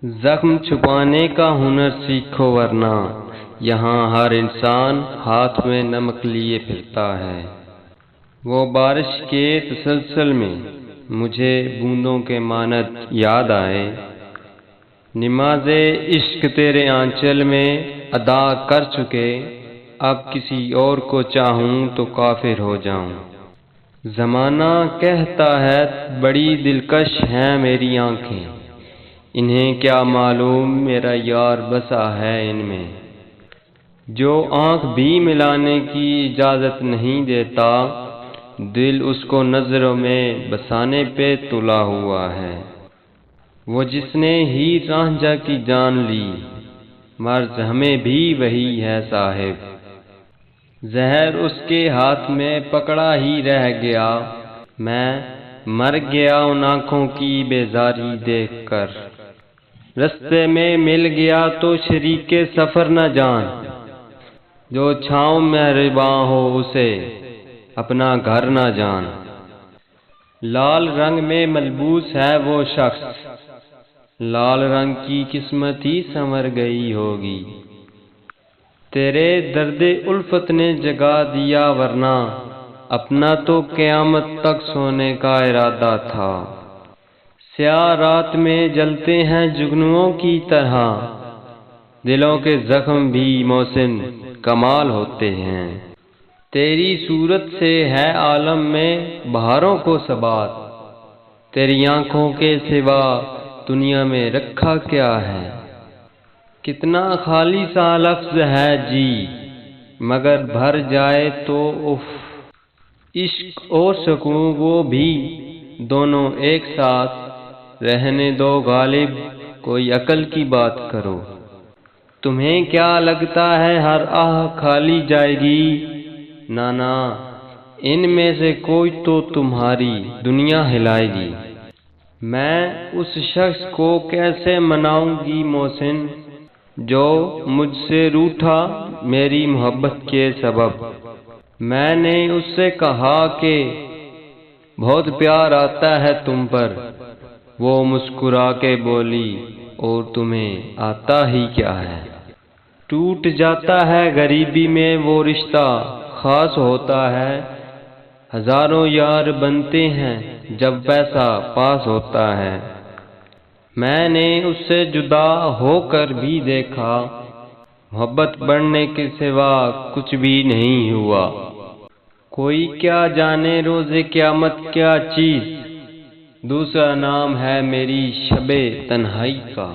زخم چھپانے کا ہنر سیکھو ورنہ یہاں ہر انسان ہاتھ میں نمک لیے پھرتا ہے۔ وہ بارش کے تسلسل میں مجھے بوندوں کے مانند یاد آئے، نماز عشق تیرے آنچل میں ادا کر چکے، اب کسی اور کو چاہوں تو کافر ہو جاؤں۔ زمانہ کہتا ہے بڑی دلکش ہیں میری آنکھیں، انہیں کیا معلوم میرا یار بسا ہے ان میں۔ جو آنکھ بھی ملانے کی اجازت نہیں دیتا، دل اس کو نظروں میں بسانے پہ تلا ہوا ہے۔ وہ جس نے ہی رانجھا کی جان لی، مرض ہمیں بھی وہی ہے صاحب۔ زہر اس کے ہاتھ میں پکڑا ہی رہ گیا، میں مر گیا ان آنکھوں کی بیزاری دیکھ کر۔ رستے میں مل گیا تو شریک سفر نہ جان، جو چھاؤں مہرباں ہو اسے اپنا گھر نہ جان۔ لال رنگ میں ملبوس ہے وہ شخص، لال رنگ کی قسمت ہی سنور گئی ہوگی۔ تیرے درد الفت نے جگا دیا ورنہ اپنا تو قیامت تک سونے کا ارادہ تھا۔ سیاہ رات میں جلتے ہیں جگنوؤں کی طرح، دلوں کے زخم بھی محسن کمال ہوتے ہیں۔ تیری صورت سے ہے عالم میں بہاروں کو ثبات، تیری آنکھوں کے سوا دنیا میں رکھا کیا ہے۔ کتنا خالی سا لفظ ہے جی، مگر بھر جائے تو اف۔ عشق اور سکون وہ بھی دونوں ایک ساتھ، رہنے دو غالب کوئی عقل کی بات کرو۔ تمہیں کیا لگتا ہے ہر آہ کھالی جائے گی؟ نانا، ان میں سے کوئی تو تمہاری دنیا ہلائے گی۔ میں اس شخص کو کیسے مناؤں گی محسن، جو مجھ سے روٹھا میری محبت کے سبب۔ میں نے اس سے کہا کہ بہت پیار آتا ہے تم پر، وہ مسکرا کے بولی اور تمہیں آتا ہی کیا ہے۔ ٹوٹ جاتا ہے غریبی میں وہ رشتہ خاص ہوتا ہے، ہزاروں یار بنتے ہیں جب پیسہ پاس ہوتا ہے۔ میں نے اس سے جدا ہو کر بھی دیکھا، محبت بڑھنے کے سوا کچھ بھی نہیں ہوا۔ کوئی کیا جانے روز قیامت کیا چیز، دوسرا نام ہے میری شب تنہائی کا۔